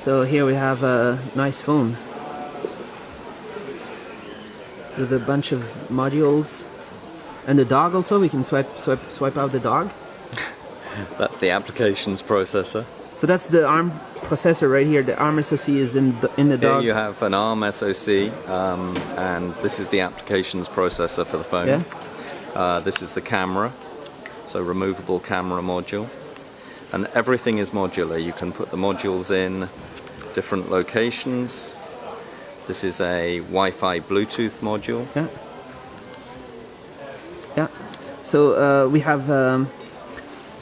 So here we have a nice phone with a bunch of modules and the dog also. We can swipe out the dog. That's the applications processor. So that's the ARM processor right here. The ARM SoC is in the dog. Here you have an ARM SoC, and this is the applications processor for the phone. Yeah. This is the camera, so removable camera module. And everything is modular. You can put the modules in different locations. This is a Wi-Fi Bluetooth module. Yeah. Yeah. So we have.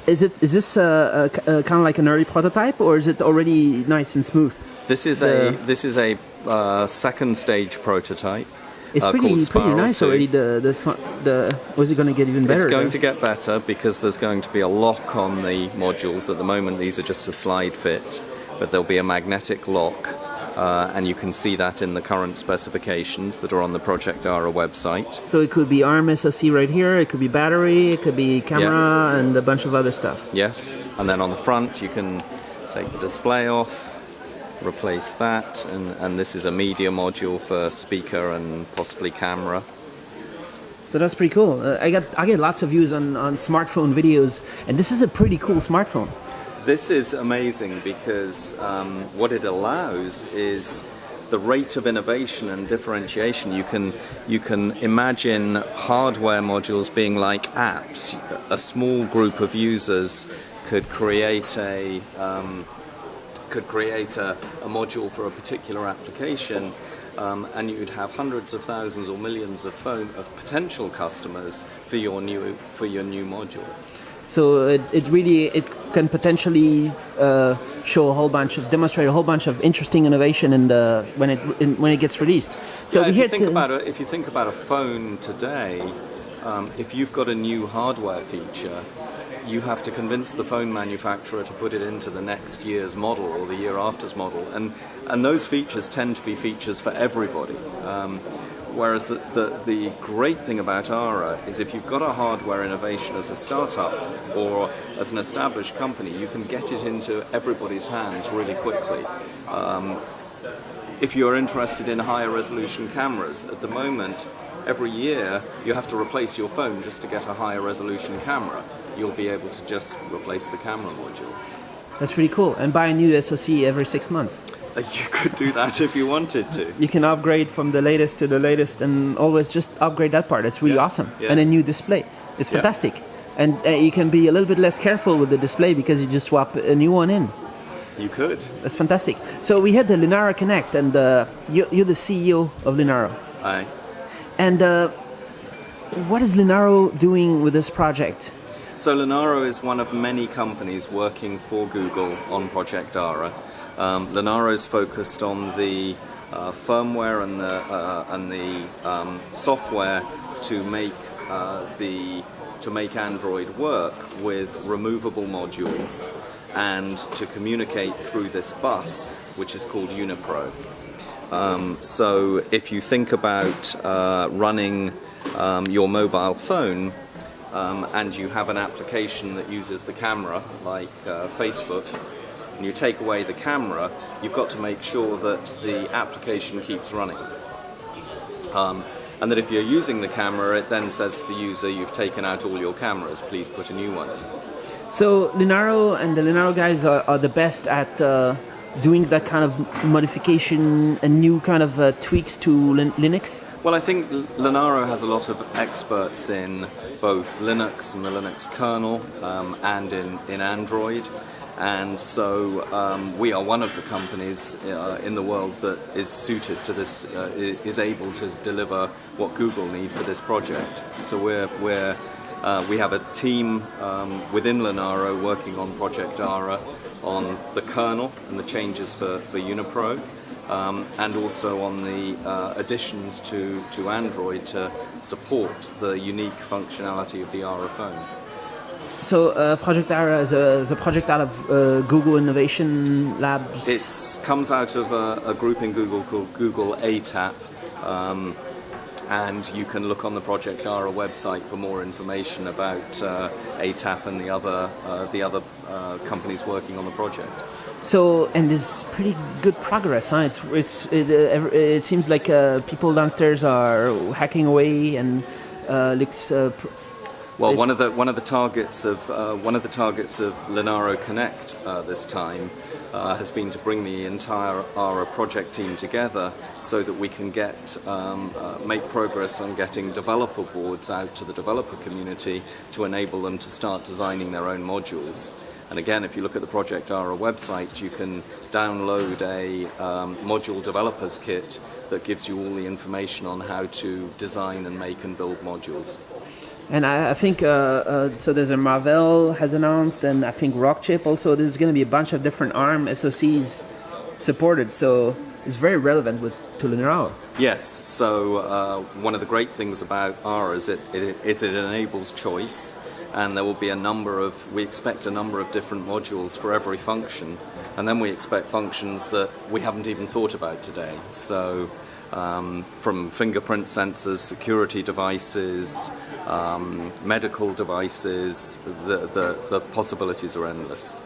Is this kind of like an early prototype, or is it already nice and smooth? This is a second stage prototype. It's pretty nice already. Was it going to get even better? It's going to get better because there's going to be a lock on the modules. At the moment, these are just a slide fit, but there'll be a magnetic lock, and you can see that in the current specifications that are on the Project Ara website. So it could be ARM SoC right here. It could be battery. It could be camera, and a bunch of other stuff. Yes, and then on the front, you can take the display off. Replace that, and this is a media module for speaker and possibly camera. So that's pretty cool. I get lots of views on smartphone videos, and this is a pretty cool smartphone. This is amazing because what it allows is the rate of innovation and differentiation. You can imagine hardware modules being like apps. A small group of users could create a module for a particular application, and you'd have hundreds of thousands or millions of potential customers for your new module. So it can potentially demonstrate a whole bunch of interesting innovation when it gets released. So if you think about a phone today, if you've got a new hardware feature, you have to convince the phone manufacturer to put it into the next year's model or the year after's model, and those features tend to be features for everybody. Whereas the great thing about Ara is if you've got a hardware innovation as a startup or as an established company, you can get it into everybody's hands really quickly. If you're interested in higher resolution cameras, at the moment, every year you have to replace your phone just to get a higher resolution camera. You'll be able to just replace the camera module. That's pretty cool. And buy a new SoC every 6 months. You could do that if you wanted to. You can upgrade from the latest to the latest and always just upgrade that part. It's really awesome. Yeah. And a new display. It's fantastic. And you can be a little bit less careful with the display because you just swap a new one in. You could. That's fantastic. So we had the Linaro Connect, and you're the CEO of Linaro. Aye. And what is Linaro doing with this project? So Linaro is one of many companies working for Google on Project Ara. Linaro is focused on the firmware and the software to make Android work with removable modules and to communicate through this bus, which is called UniPro. So if you think about running your mobile phone and you have an application that uses the camera, like Facebook, and you take away the camera, you've got to make sure that the application keeps running. And that if you're using the camera, it then says to the user, you've taken out all your cameras, please put a new one in. So Linaro and the Linaro guys are the best at doing that kind of modification and new kind of tweaks to Linux? Well, I think Linaro has a lot of experts in both Linux and the Linux kernel and in Android. And so we are one of the companies in the world that is suited to this, is able to deliver what Google need for this project. So we have a team within Linaro working on Project Ara on the kernel and the changes for UniPro, and also on the additions to Android to support the unique functionality of the Ara phone. So Project Ara is a project out of Google Innovation Labs? It comes out of a group in Google called Google ATAP, and you can look on the Project ARA website for more information about ATAP and the other companies working on the project. So, and there's pretty good progress, huh? It seems like people downstairs are hacking away, and looks. Well, one of the targets of Linaro Connect this time has been to bring the entire ARA project team together so that we can make progress on getting developer boards out to the developer community to enable them to start designing their own modules. And again, if you look at the Project ARA website, you can download a module developers kit that gives you all the information on how to design and make and build modules. And I think, so there's a Marvell has announced, and I think Rockchip also, there's going to be a bunch of different ARM SoCs supported, so it's very relevant to Linaro. Yes, so one of the great things about ARA is it enables choice, and there will be we expect a number of different modules for every function, and then we expect functions that we haven't even thought about today. So from fingerprint sensors, security devices, medical devices, the possibilities are endless.